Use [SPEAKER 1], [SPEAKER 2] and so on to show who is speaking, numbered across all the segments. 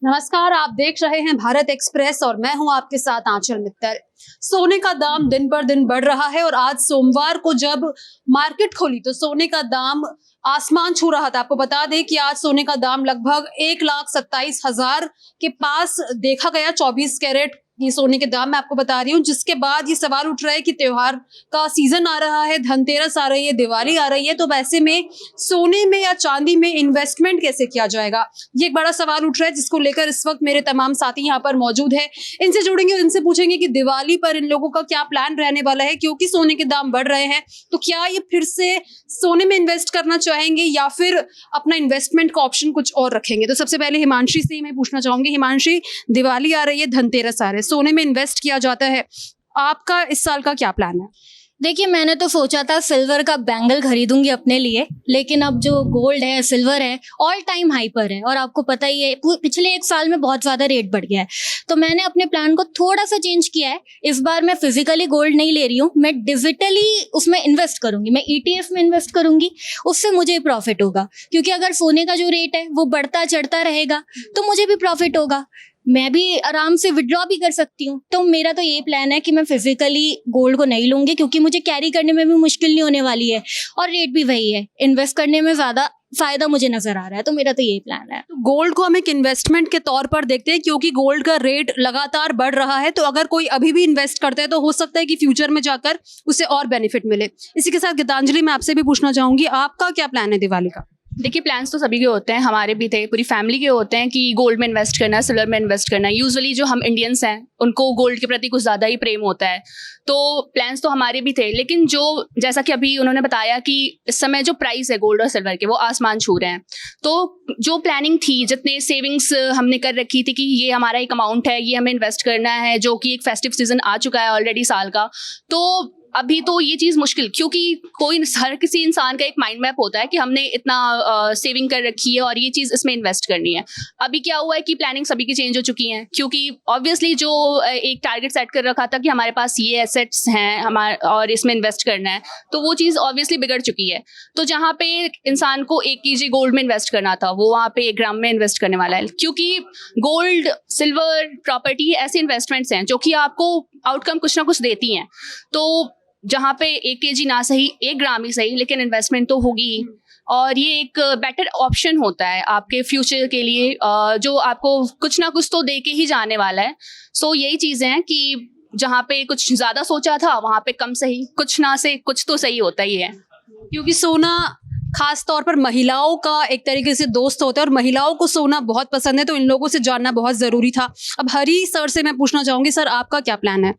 [SPEAKER 1] नमस्कार, आप देख रहे हैं भारत एक्सप्रेस और मैं हूं आपके साथ आंचल मित्तल। सोने का दाम दिन पर दिन बढ़ रहा है और आज सोमवार को जब मार्केट खोली तो सोने का दाम आसमान छू रहा था। आपको बता दें कि आज सोने का दाम लगभग 1,27,000 के पास देखा गया। 24 कैरेट ये सोने के दाम मैं आपको बता रही हूँ, जिसके बाद ये सवाल उठ रहा है कि त्योहार का सीजन आ रहा है, धनतेरस आ रही है, दिवाली आ रही है, तो वैसे में सोने में या चांदी में इन्वेस्टमेंट कैसे किया जाएगा, ये एक बड़ा सवाल उठ रहा है, जिसको लेकर इस वक्त मेरे तमाम साथी यहाँ पर मौजूद है। इनसे जुड़ेंगे और इनसे पूछेंगे कि दिवाली पर इन लोगों का क्या प्लान रहने वाला है, क्योंकि सोने के दाम बढ़ रहे हैं। तो क्या ये फिर से सोने में इन्वेस्ट करना चाहेंगे या फिर अपना इन्वेस्टमेंट का ऑप्शन कुछ और रखेंगे? तो सबसे पहले हिमांशी से ही मैं पूछना चाहूंगी। हिमांशी, दिवाली आ रही है, धनतेरस आ रही है, सोने में इन्वेस्ट किया जाता है, आपका इस साल का क्या प्लान है?
[SPEAKER 2] देखिए, मैंने तो सोचा था सिल्वर का बैंगल खरीदूंगी अपने लिए, लेकिन अब जो गोल्ड है, सिल्वर है, ऑल टाइम हाई पर है और आपको पता ही है पिछले एक साल में बहुत ज़्यादा रेट बढ़ गया है। तो मैंने अपने प्लान को थोड़ा सा चेंज किया है। इस बार मैं फिजिकली गोल्ड नहीं ले रही हूँ, मैं डिजिटली उसमें इन्वेस्ट करूंगी, मैं ETF में इन्वेस्ट करूंगी। उससे मुझे प्रॉफिट होगा, क्योंकि अगर सोने का जो रेट है वो बढ़ता चढ़ता रहेगा तो मुझे भी प्रॉफिट होगा, मैं भी आराम से विड्रॉ भी कर सकती हूँ। तो मेरा तो ये प्लान है कि मैं फिजिकली गोल्ड को नहीं लूंगी, क्योंकि मुझे कैरी करने में भी मुश्किल नहीं होने वाली है और रेट भी वही है। इन्वेस्ट करने में ज़्यादा फायदा मुझे नजर आ रहा है, तो मेरा तो यही प्लान है।
[SPEAKER 1] तो गोल्ड को हम एक इन्वेस्टमेंट के तौर पर देखते हैं, क्योंकि गोल्ड का रेट लगातार बढ़ रहा है। तो अगर कोई अभी भी इन्वेस्ट करता है तो हो सकता है कि फ्यूचर में जाकर उसे और बेनिफिट मिले। इसी के साथ गीतांजलि, मैं आपसे भी पूछना चाहूंगी, आपका क्या प्लान है दिवाली का?
[SPEAKER 3] देखिए, प्लान्स तो सभी के होते हैं, हमारे भी थे, पूरी फैमिली के होते हैं कि गोल्ड में इन्वेस्ट करना है, सिल्वर में इन्वेस्ट करना है। यूजुअली जो हम इंडियंस हैं उनको गोल्ड के प्रति कुछ ज़्यादा ही प्रेम होता है, तो प्लान्स तो हमारे भी थे। लेकिन जो जैसा कि अभी उन्होंने बताया कि इस समय जो प्राइस है गोल्ड और सिल्वर के वो आसमान छू रहे हैं, तो जो प्लानिंग थी, जितने सेविंग्स हमने कर रखी थी कि ये हमारा एक अमाउंट है, ये हमें इन्वेस्ट करना है, जो कि एक फेस्टिव सीजन आ चुका है ऑलरेडी साल का, तो अभी तो ये चीज़ मुश्किल, क्योंकि हर किसी इंसान का एक माइंड मैप होता है कि हमने इतना सेविंग कर रखी है और ये चीज़ इसमें इन्वेस्ट करनी है। अभी क्या हुआ है कि प्लानिंग सभी की चेंज हो चुकी हैं, क्योंकि ऑब्वियसली जो एक टारगेट सेट कर रखा था कि हमारे पास ये एसेट्स हैं हमारे और इसमें इन्वेस्ट करना है, तो वो चीज़ ऑब्वियसली बिगड़ चुकी है। तो जहाँ पे इंसान को 1 kg गोल्ड में इन्वेस्ट करना था, वो वहाँ पे 1 ग्राम में इन्वेस्ट करने वाला है, क्योंकि गोल्ड, सिल्वर, प्रॉपर्टी ऐसे इन्वेस्टमेंट्स हैं जो कि आपको आउटकम कुछ ना कुछ देती हैं। तो जहाँ पे 1 kg ना सही, 1 ग्राम ही सही, लेकिन इन्वेस्टमेंट तो होगी ही, और ये एक बेटर ऑप्शन होता है आपके फ्यूचर के लिए, जो आपको कुछ ना कुछ तो दे के ही जाने वाला है। सो यही चीज़ें हैं कि जहाँ पे कुछ ज़्यादा सोचा था वहाँ पे कम सही, कुछ ना से कुछ तो सही होता ही है।
[SPEAKER 1] क्योंकि सोना खास तौर पर महिलाओं का एक तरीके से दोस्त होता है और महिलाओं को सोना बहुत पसंद है, तो इन लोगों से जानना बहुत ज़रूरी था। अब हरी सर से मैं पूछना चाहूँगी, सर आपका क्या प्लान है?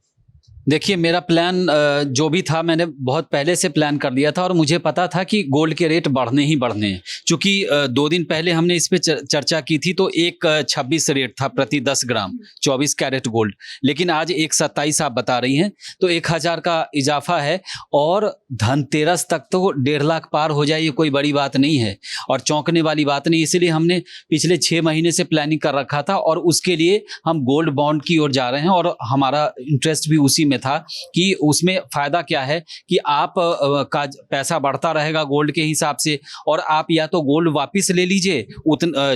[SPEAKER 4] देखिए, मेरा प्लान जो भी था मैंने बहुत पहले से प्लान कर दिया था और मुझे पता था कि गोल्ड के रेट बढ़ने ही बढ़ने हैं। चूँकि 2 दिन पहले हमने इस पे चर्चा की थी, तो 1,26 रेट था प्रति 10 ग्राम 24 कैरेट गोल्ड, लेकिन आज 1,27 आप बता रही हैं, तो 1,000 का इजाफा है। और धनतेरस तक तो 1.5 लाख पार हो जाए, ये कोई बड़ी बात नहीं है और चौंकने वाली बात नहीं। इसीलिए हमने पिछले 6 महीने से प्लानिंग कर रखा था और उसके लिए हम गोल्ड बॉन्ड की ओर जा रहे हैं और हमारा इंटरेस्ट भी उसी में था कि उसमें फायदा क्या है कि आप का पैसा बढ़ता रहेगा गोल्ड के हिसाब से, और आप या तो गोल्ड वापस ले लीजिए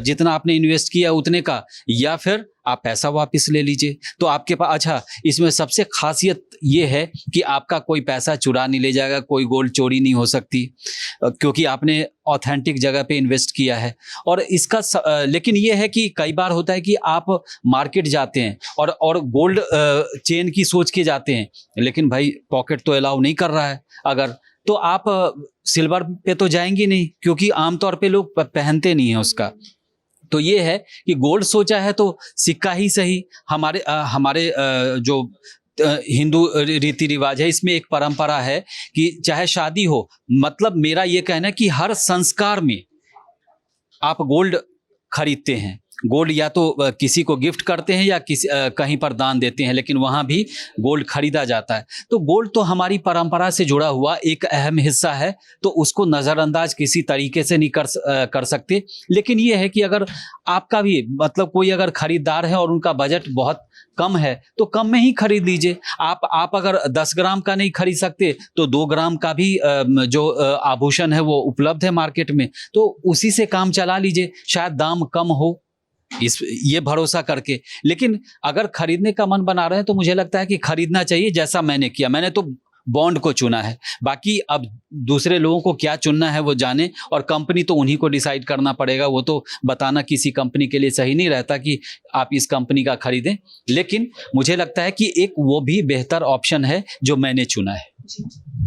[SPEAKER 4] जितना आपने इन्वेस्ट किया उतने का, या फिर आप पैसा वापस ले लीजिए। तो आपके पास, अच्छा, इसमें सबसे खासियत ये है कि आपका कोई पैसा चुरा नहीं ले जाएगा, कोई गोल्ड चोरी नहीं हो सकती, क्योंकि आपने ऑथेंटिक जगह पे इन्वेस्ट किया है। और इसका लेकिन ये है कि कई बार होता है कि आप मार्केट जाते हैं और गोल्ड चेन की सोच के जाते हैं, लेकिन भाई पॉकेट तो अलाउ नहीं कर रहा है, अगर तो आप सिल्वर पे तो जाएंगे नहीं, क्योंकि आमतौर पे लोग पहनते नहीं हैं उसका। तो ये है कि गोल्ड सोचा है तो सिक्का ही सही। हमारे जो हिंदू रीति रिवाज है, इसमें एक परंपरा है कि चाहे शादी हो, मतलब मेरा ये कहना है कि हर संस्कार में आप गोल्ड खरीदते हैं। गोल्ड या तो किसी को गिफ्ट करते हैं या कहीं पर दान देते हैं, लेकिन वहाँ भी गोल्ड खरीदा जाता है। तो गोल्ड तो हमारी परंपरा से जुड़ा हुआ एक अहम हिस्सा है, तो उसको नज़रअंदाज किसी तरीके से नहीं कर सकते। लेकिन ये है कि अगर आपका भी मतलब कोई अगर खरीदार है और उनका बजट बहुत कम है तो कम में ही खरीद लीजिए। आप अगर 10 ग्राम का नहीं खरीद सकते तो 2 ग्राम का भी जो आभूषण है वो उपलब्ध है मार्केट में, तो उसी से काम चला लीजिए, शायद दाम कम हो इस ये भरोसा करके। लेकिन अगर खरीदने का मन बना रहे हैं तो मुझे लगता है कि खरीदना चाहिए, जैसा मैंने किया। मैंने तो बॉन्ड को चुना है, बाकी अब दूसरे लोगों को क्या चुनना है वो जाने, और कंपनी तो उन्हीं को डिसाइड करना पड़ेगा। वो तो बताना किसी कंपनी के लिए सही नहीं रहता कि आप इस कंपनी का खरीदें, लेकिन मुझे लगता है कि एक वो भी बेहतर ऑप्शन है जो मैंने चुना है।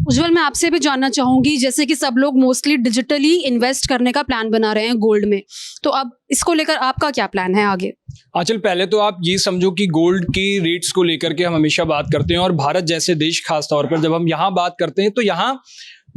[SPEAKER 1] उज्जवल, मैं आपसे भी जानना चाहूंगी, जैसे कि सब लोग मोस्टली डिजिटली इन्वेस्ट करने का प्लान बना रहे हैं गोल्ड में, तो अब इसको लेकर आपका क्या प्लान है आगे?
[SPEAKER 5] आंचल, पहले तो आप ये समझो कि गोल्ड के रेट्स को लेकर के हम हमेशा बात करते हैं, और भारत जैसे देश खास तौर पर जब हम यहाँ बात करते हैं तो यहाँ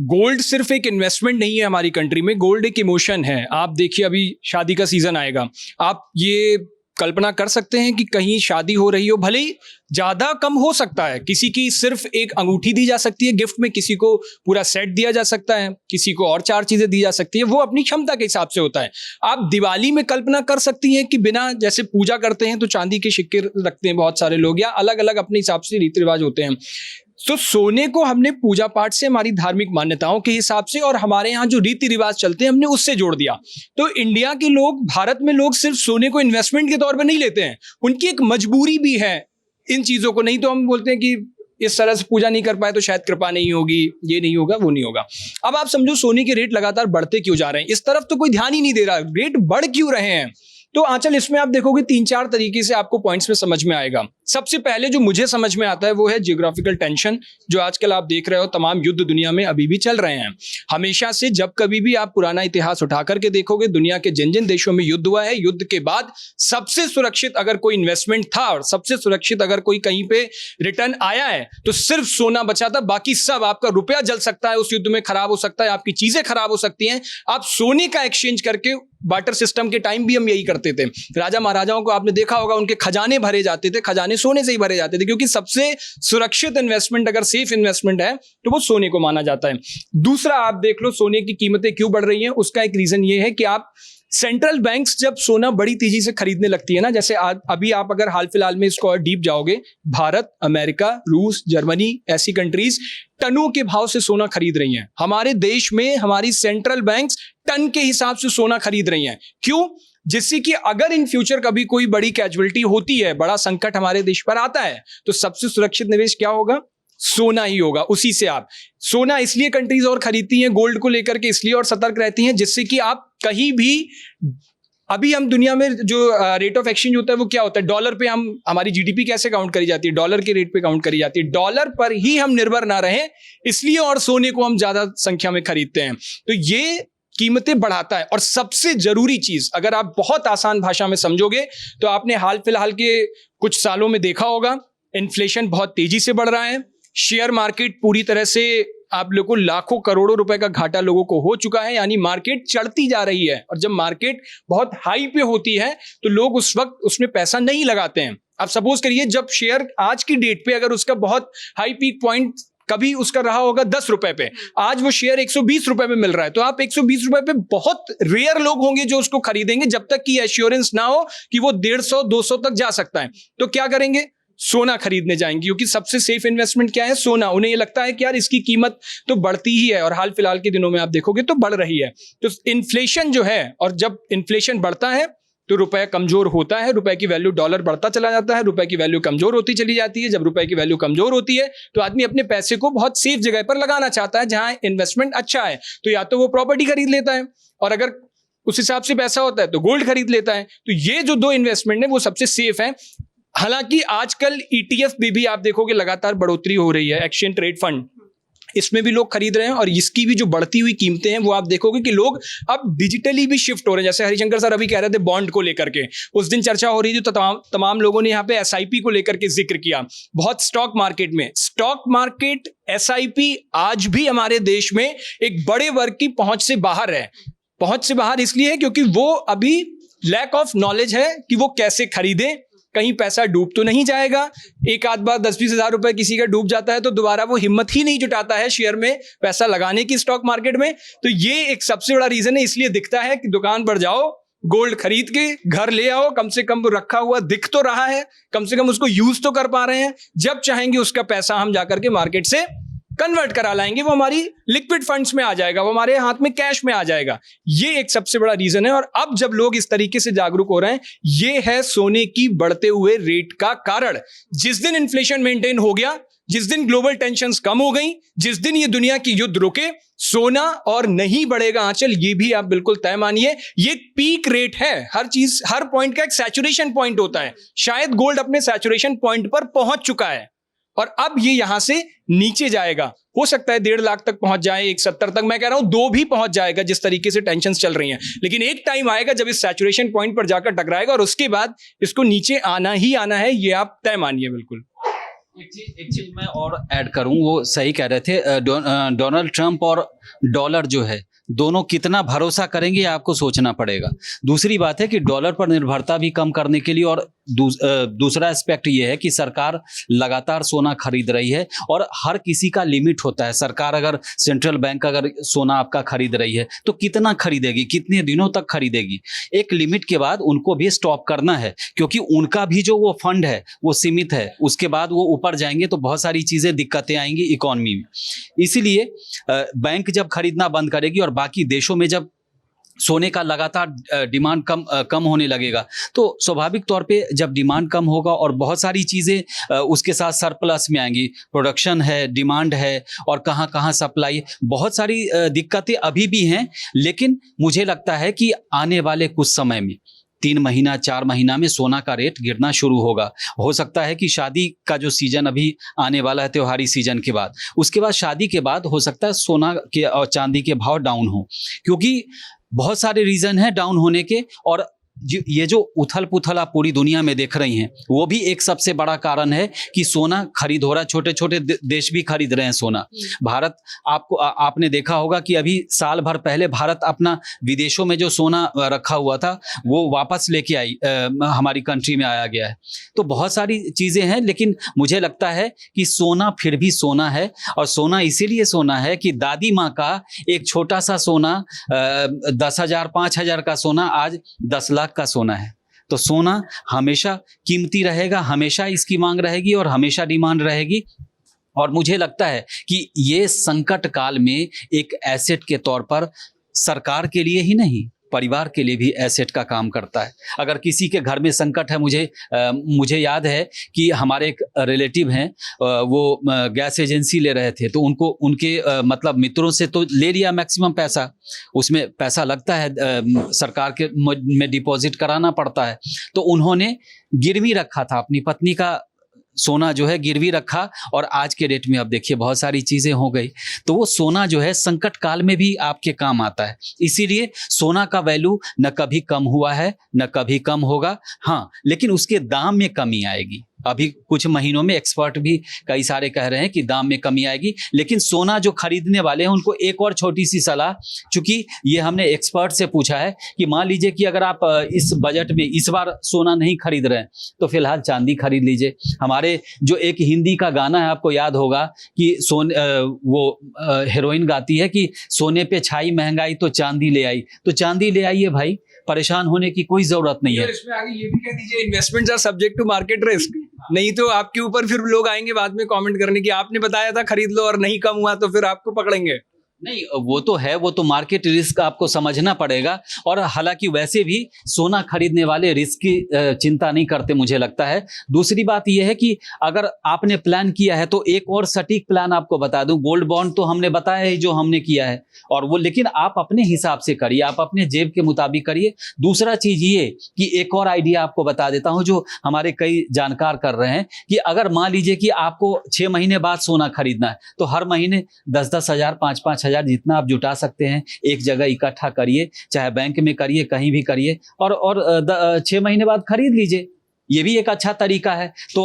[SPEAKER 5] गोल्ड सिर्फ एक इन्वेस्टमेंट नहीं है हमारी कंट्री में, गोल्ड एक इमोशन है। आप देखिए, अभी शादी का सीजन आएगा, आप ये कल्पना कर सकते हैं कि कहीं शादी हो रही हो, भले ही ज्यादा कम हो सकता है, किसी की सिर्फ एक अंगूठी दी जा सकती है गिफ्ट में, किसी को पूरा सेट दिया जा सकता है, किसी को और 4 चीजें दी जा सकती है, वो अपनी क्षमता के हिसाब से होता है। आप दिवाली में कल्पना कर सकती हैं कि बिना, जैसे पूजा करते हैं तो चांदी के सिक्के रखते हैं बहुत सारे लोग, या अलग अलग अपने हिसाब से रीति रिवाज होते हैं। तो सोने को हमने पूजा पाठ से, हमारी धार्मिक मान्यताओं के हिसाब से, और हमारे यहाँ जो रीति रिवाज चलते हैं हमने उससे जोड़ दिया। तो इंडिया के लोग, भारत में लोग सिर्फ सोने को इन्वेस्टमेंट के तौर पर नहीं लेते हैं, उनकी एक मजबूरी भी है इन चीजों को। नहीं तो हम बोलते हैं कि इस तरह से पूजा नहीं कर पाए तो शायद कृपा नहीं होगी, ये नहीं होगा, वो नहीं होगा। अब आप समझो सोने के रेट लगातार बढ़ते क्यों जा रहे हैं, इस तरफ तो कोई ध्यान ही नहीं दे रहा, रेट बढ़ क्यों रहे हैं। तो आंचल, इसमें आप देखोगे 3-4 तरीके से आपको पॉइंट्स में समझ में आएगा। सबसे पहले जो मुझे समझ में आता है वो है जियोग्राफिकल टेंशन, जो आजकल आप देख रहे हो तमाम युद्ध दुनिया में अभी भी चल रहे हैं। हमेशा से, जब कभी भी आप पुराना इतिहास उठा करके देखोगे, दुनिया के जिन जिन देशों में युद्ध हुआ है, युद्ध के बाद सबसे सुरक्षित अगर कोई इन्वेस्टमेंट था और सबसे सुरक्षित अगर कोई कहीं पे रिटर्न आया है तो सिर्फ सोना बचा था। बाकी सब, आपका रुपया जल सकता है उस युद्ध में, खराब हो सकता है, आपकी चीजें खराब हो सकती हैं, आप सोने का एक्सचेंज करके, बार्टर सिस्टम के टाइम भी हम यही करते थे। राजा महाराजाओं को आपने देखा होगा, उनके खजाने भरे जाते थे, खजाने सोने से ही भरे जाते थे, क्योंकि सबसे सुरक्षित इन्वेस्टमेंट, अगर सेफ इन्वेस्टमेंट है तो वो सोने को माना जाता है। दूसरा, आप देख लो सोने की कीमतें क्यों बढ़ रही हैं, उसका एक रीजन ये है कि आप सेंट्रल बैंक्स जब सोना बड़ी तेजी से खरीदने लगती है ना, जैसे अभी आप अगर हाल फिलहाल में इसको और डीप जाओगे, भारत, अमेरिका, रूस, जर्मनी, ऐसी कंट्रीज टनों के भाव से सोना खरीद रही हैं। हमारे देश में हमारी सेंट्रल बैंक्स टन के हिसाब से सोना खरीद रही हैं। क्यों? जिससे कि अगर इन फ्यूचर कभी कोई बड़ी कैजुअलिटी होती है, बड़ा संकट हमारे देश पर आता है, तो सबसे सुरक्षित निवेश क्या होगा? सोना ही होगा। उसी से आप, सोना इसलिए कंट्रीज और खरीदती हैं गोल्ड को लेकर के, इसलिए और सतर्क रहती हैं, जिससे कि आप कहीं भी, अभी हम दुनिया में जो रेट ऑफ एक्सचेंज होता है वो क्या होता है, डॉलर पे हम, हमारी जीडीपी कैसे काउंट करी जाती है, डॉलर के रेट पे काउंट करी जाती है। डॉलर पर ही हम निर्भर ना रहें, इसलिए और सोने को हम ज्यादा संख्या में खरीदते हैं। तो ये कीमतें बढ़ाता है। और सबसे जरूरी चीज, अगर आप बहुत आसान भाषा में समझोगे, तो आपने हाल फिलहाल के कुछ सालों में देखा होगा, इन्फ्लेशन बहुत तेजी से बढ़ रहा है, शेयर मार्केट पूरी तरह से, आप लोगों को लाखों करोड़ों रुपए का घाटा लोगों को हो चुका है, यानी मार्केट चढ़ती जा रही है। और जब मार्केट बहुत हाई पे होती है तो लोग उस वक्त उसमें पैसा नहीं लगाते हैं। अब सपोज करिए, जब शेयर आज की डेट पे अगर उसका बहुत हाई पीक पॉइंट कभी उसका रहा होगा 10 रुपए पे, आज वो शेयर 120 रुपए पे मिल रहा है, तो आप 120 रुपए पे, बहुत रेयर लोग होंगे जो उसको खरीदेंगे जब तक कि एश्योरेंस ना हो कि वो 150-200 तक जा सकता है। तो क्या करेंगे? सोना खरीदने जाएंगे, क्योंकि सबसे सेफ इन्वेस्टमेंट क्या है? सोना। उन्हें ये लगता है कि यार इसकी कीमत तो बढ़ती ही है, और हाल फिलहाल के दिनों में आप देखोगे तो बढ़ रही है। तो इन्फ्लेशन जो है, और जब इन्फ्लेशन बढ़ता है तो रुपया कमजोर होता है, रुपए की वैल्यू, डॉलर बढ़ता चला जाता है, रुपए की वैल्यू कमजोर होती चली जाती है। जब रुपए की वैल्यू कमजोर होती है तो आदमी अपने पैसे को बहुत सेफ जगह पर लगाना चाहता है, जहां इन्वेस्टमेंट अच्छा है। तो या तो वो प्रॉपर्टी खरीद लेता है, और अगर उस हिसाब से पैसा होता है तो गोल्ड खरीद लेता है। तो ये जो 2 इन्वेस्टमेंट है वो सबसे सेफ है। हालांकि आजकल ETF में भी आप देखोगे लगातार बढ़ोतरी हो रही है, एक्सचेंज ट्रेड फंड, इसमें भी लोग खरीद रहे हैं, और इसकी भी जो बढ़ती हुई कीमतें हैं वो आप देखोगे कि लोग अब डिजिटली भी शिफ्ट हो रहे हैं। जैसे हरिशंकर सर अभी कह रहे थे बॉन्ड को लेकर के, उस दिन चर्चा हो रही थी, तो तमाम लोगों ने यहाँ पे SIP को लेकर के जिक्र किया। बहुत स्टॉक मार्केट में, स्टॉक मार्केट, SIP आज भी हमारे देश में एक बड़े वर्ग की पहुंच से बाहर है। पहुंच से बाहर इसलिए है क्योंकि वो अभी लैक ऑफ नॉलेज है कि वो कैसे खरीदें, कहीं पैसा डूब तो नहीं जाएगा। एक आध बार 10-20 हज़ार रुपए किसी का डूब जाता है तो दोबारा वो हिम्मत ही नहीं जुटाता है शेयर में पैसा लगाने की, स्टॉक मार्केट में। तो ये एक सबसे बड़ा रीजन है। इसलिए दिखता है कि दुकान पर जाओ, गोल्ड खरीद के घर ले आओ, कम से कम वो रखा हुआ दिख तो रहा है, कम से कम उसको यूज तो कर पा रहे हैं। जब चाहेंगे उसका पैसा हम जाकर के मार्केट से कन्वर्ट करा लाएंगे, वो हमारी लिक्विड फंड्स में आ जाएगा, वो हमारे हाथ में कैश में आ जाएगा। ये एक सबसे बड़ा रीजन है। और अब जब लोग इस तरीके से जागरूक हो रहे हैं, ये है सोने की बढ़ते हुए रेट का कारण। जिस दिन इन्फ्लेशन मेंटेन हो गया, जिस दिन ग्लोबल टेंशन्स कम हो गई, जिस दिन ये दुनिया की युद्ध रुके, सोना और नहीं बढ़ेगा आंचल, ये भी आप बिल्कुल तय मानिए। ये पीक रेट है। हर चीज, हर पॉइंट का एक सैचुरेशन पॉइंट होता है। शायद गोल्ड अपने सैचुरेशन पॉइंट पर पहुंच चुका है और अब ये यहां से नीचे जाएगा। हो सकता है 1.5 लाख तक पहुंच जाए, 170 तक, मैं कह रहा हूं 2 भी पहुंच जाएगा जिस तरीके से टेंशन चल रही हैं। लेकिन एक टाइम आएगा जब इस सैचुरेशन पॉइंट पर जाकर टकराएगा और उसके बाद इसको नीचे आना ही आना है, ये आप तय मानिए बिल्कुल।
[SPEAKER 4] एक चीज मैं और ऐड करूं, वो सही कह रहे थे, डोनाल्ड ट्रंप और डॉलर जो है, दोनों कितना भरोसा करेंगे आपको सोचना पड़ेगा। दूसरी बात है कि डॉलर पर निर्भरता भी कम करने के लिए, और दूसरा एस्पेक्ट ये है कि सरकार लगातार सोना खरीद रही है और हर किसी का लिमिट होता है। सरकार अगर, सेंट्रल बैंक अगर सोना आपका खरीद रही है तो कितना खरीदेगी, कितने दिनों तक खरीदेगी, एक लिमिट के बाद उनको भी स्टॉप करना है, क्योंकि उनका भी जो वो फंड है वो सीमित है। उसके बाद वो ऊपर जाएंगे तो बहुत सारी चीजें, दिक्कतें आएंगी इकोनॉमी में। इसीलिए बैंक जब खरीदना बंद करेगी और बाकी देशों में जब सोने का लगातार डिमांड कम होने लगेगा, तो स्वाभाविक तौर पे जब डिमांड कम होगा और बहुत सारी चीज़ें उसके साथ सरप्लस में आएंगी, प्रोडक्शन है, डिमांड है और कहाँ कहाँ सप्लाई, बहुत सारी दिक्कतें अभी भी हैं। लेकिन मुझे लगता है कि आने वाले कुछ समय में 3 महीना 4 महीना में सोना का रेट गिरना शुरू होगा। हो सकता है कि शादी का जो सीजन अभी आने वाला है, त्योहारी सीजन के बाद, उसके बाद शादी के बाद हो सकता है सोना के और चांदी के भाव डाउन हो, क्योंकि बहुत सारे रीजन हैं डाउन होने के। और ये जो उथल पुथल आप पूरी दुनिया में देख रही हैं, वो भी एक सबसे बड़ा कारण है कि सोना खरीद हो रहा है। छोटे छोटे देश भी खरीद रहे हैं सोना। भारत, आपने देखा होगा कि अभी साल भर पहले भारत अपना विदेशों में जो सोना रखा हुआ था वो वापस लेके आई, हमारी कंट्री में आया गया है। तो बहुत सारी चीज़ें हैं, लेकिन मुझे लगता है कि सोना फिर भी सोना है। और सोना इसीलिए सोना है कि दादी माँ का एक छोटा सा सोना 10,000 5,000 का सोना आज 10 लाख का सोना है। तो सोना हमेशा कीमती रहेगा, हमेशा इसकी मांग रहेगी और हमेशा डिमांड रहेगी। और मुझे लगता है कि ये संकट काल में एक एसेट के तौर पर सरकार के लिए ही नहीं, परिवार के लिए भी एसेट का काम करता है। अगर किसी के घर में संकट है, मुझे याद है कि हमारे एक रिलेटिव हैं, वो गैस एजेंसी ले रहे थे, तो उनके मतलब मित्रों से तो ले लिया मैक्सिमम पैसा, उसमें पैसा लगता है, सरकार के में डिपॉजिट कराना पड़ता है। तो उन्होंने गिरवी रखा था, अपनी पत्नी का सोना जो है गिरवी रखा, और आज के डेट में अब देखिए बहुत सारी चीजें हो गई। तो वो सोना जो है संकट काल में भी आपके काम आता है। इसीलिए सोना का वैल्यू न कभी कम हुआ है, न कभी कम होगा। हाँ, लेकिन उसके दाम में कमी आएगी। अभी कुछ महीनों में एक्सपर्ट भी कई सारे कह रहे हैं कि दाम में कमी आएगी। लेकिन सोना जो खरीदने वाले हैं उनको एक और छोटी सी सलाह, चूंकि ये हमने एक्सपर्ट से पूछा है कि मान लीजिए कि अगर आप इस बजट में इस बार सोना नहीं खरीद रहे हैं तो फिलहाल चांदी खरीद लीजिए। हमारे जो एक हिंदी का गाना है, आपको याद होगा कि हीरोइन गाती है कि सोने पे छाई महंगाई तो चांदी ले आई। तो चांदी ले आइए भाई, परेशान होने की कोई जरूरत नहीं है।
[SPEAKER 5] इसमें आगे ये भी कह दीजिए, investments are subject to market risk. नहीं तो आपके ऊपर फिर लोग आएंगे बाद में कमेंट करने की आपने बताया था खरीद लो और नहीं कम हुआ तो फिर आपको पकड़ेंगे।
[SPEAKER 4] नहीं, वो तो है, वो तो मार्केट रिस्क आपको समझना पड़ेगा। और हालांकि वैसे भी सोना खरीदने वाले रिस्क की चिंता नहीं करते, मुझे लगता है। दूसरी बात यह है कि अगर आपने प्लान किया है तो एक और सटीक प्लान आपको बता दूं, गोल्ड बॉन्ड तो हमने बताया है जो हमने किया है, और वो लेकिन आप अपने हिसाब से करिए, आप अपने जेब के मुताबिक करिए। दूसरा चीज ये कि एक और आइडिया आपको बता देता हूं जो हमारे कई जानकार कर रहे हैं, कि अगर मान लीजिए कि आपको 6 महीने बाद सोना खरीदना है तो हर महीने 10-10 हज़ार 5-5 हज़ार जितना आप जुटा सकते हैं एक जगह इकट्ठा करिए, चाहे बैंक में करिए, कहीं भी करिए, और 6 महीने बाद खरीद लीजिए। ये भी एक अच्छा तरीका है। तो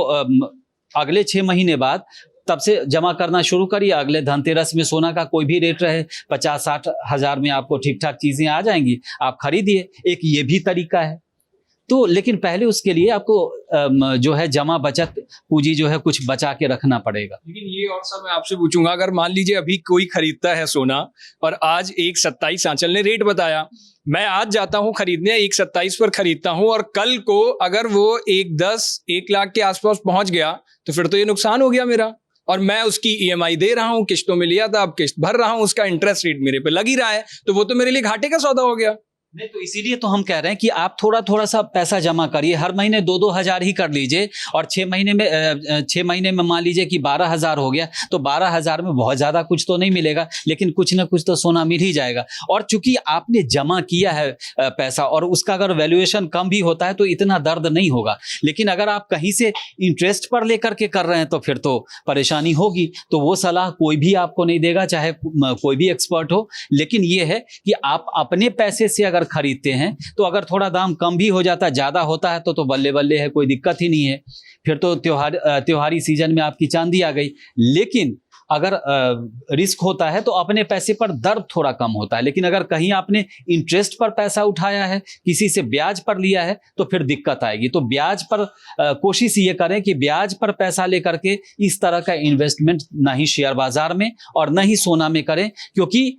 [SPEAKER 4] अगले 6 महीने बाद तब से जमा करना शुरू करिए। अगले धनतेरस में सोना का कोई भी रेट रहे, 50-60 हज़ार में आपको ठीक ठाक चीजें आ जाएंगी, आप खरीदिए। एक ये भी तरीका है। तो लेकिन पहले उसके लिए आपको जो है जमा बचत पूंजी जो है कुछ बचा के रखना पड़ेगा।
[SPEAKER 5] लेकिन ये और सब मैं आपसे पूछूंगा, अगर मान लीजिए अभी कोई खरीदता है सोना और आज 1.27 आंचल ने रेट बताया, मैं आज जाता हूं खरीदने 1.27 पर खरीदता हूं और कल को अगर वो 1.10 1 लाख के आसपास पहुंच गया तो फिर तो ये नुकसान हो गया मेरा। और मैं उसकी ईएमआई दे रहा हूं, किश्तों में लिया था, अब किश्त भर रहा हूं, उसका इंटरेस्ट रेट मेरे पे लग ही रहा है, तो वो तो मेरे लिए घाटे का सौदा हो गया।
[SPEAKER 4] नहीं, तो इसीलिए तो हम कह रहे हैं कि आप थोड़ा थोड़ा सा पैसा जमा करिए, हर महीने 2-2 हजार ही कर लीजिए, और 6 महीने में मान लीजिए कि 12,000 हो गया, तो 12,000 में बहुत ज्यादा कुछ तो नहीं मिलेगा, लेकिन कुछ ना कुछ तो सोना मिल ही जाएगा। और चूंकि आपने जमा किया है पैसा, और उसका अगर वैल्यूएशन कम भी होता है तो इतना दर्द नहीं होगा, लेकिन अगर आप कहीं से इंटरेस्ट पर लेकर के कर रहे हैं तो फिर तो परेशानी होगी। तो वो सलाह कोई भी आपको नहीं देगा, चाहे कोई भी एक्सपर्ट हो, लेकिन ये है कि आप अपने पैसे से अगर खरीदते हैं तो अगर थोड़ा दाम कम भी हो जाता है, ज्यादा होता है तो बल्ले बल्ले है, कोई दिक्कत ही नहीं है, फिर तो त्योहारी सीजन में आपकी चांदी आ गई। लेकिन अगर रिस्क होता है तो अपने पैसे पर दर्द थोड़ा कम होता है, लेकिन अगर कहीं आपने इंटरेस्ट पर पैसा उठाया है, किसी से ब्याज पर लिया है, तो फिर दिक्कत आएगी। तो ब्याज पर कोशिश ये करें कि ब्याज पर पैसा लेकर के इस तरह का इन्वेस्टमेंट ना ही शेयर बाजार में और ना ही सोना में करें, क्योंकि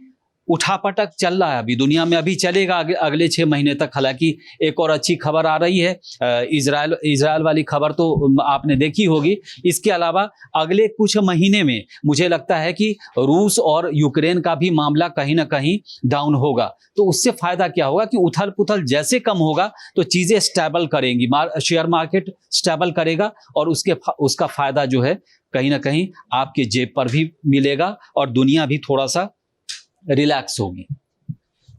[SPEAKER 4] उठापटक चल रहा है अभी दुनिया में, अभी चलेगा अगले 6 महीने तक। हालांकि एक और अच्छी खबर आ रही है, इजराइल वाली खबर तो आपने देखी होगी। इसके अलावा अगले कुछ महीने में मुझे लगता है कि रूस और यूक्रेन का भी मामला कहीं ना कहीं डाउन होगा, तो उससे फायदा क्या होगा कि उथल पुथल जैसे कम होगा तो चीजें स्टेबल करेंगी, शेयर मार्केट स्टेबल करेगा, और उसका फायदा जो है कहीं ना कहीं आपके जेब पर भी मिलेगा और दुनिया भी थोड़ा सा रिलैक्स होगी।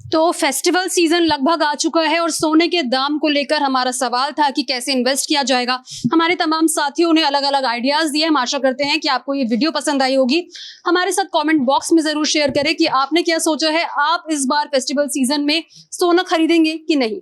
[SPEAKER 1] तो फेस्टिवल सीजन लगभग आ चुका है और सोने के दाम को लेकर हमारा सवाल था कि कैसे इन्वेस्ट किया जाएगा। हमारे तमाम साथियों ने अलग अलग आइडियाज दिए। हम आशा करते हैं कि आपको ये वीडियो पसंद आई होगी। हमारे साथ कमेंट बॉक्स में जरूर शेयर करें कि आपने क्या सोचा है, आप इस बार फेस्टिवल सीजन में सोना खरीदेंगे कि नहीं।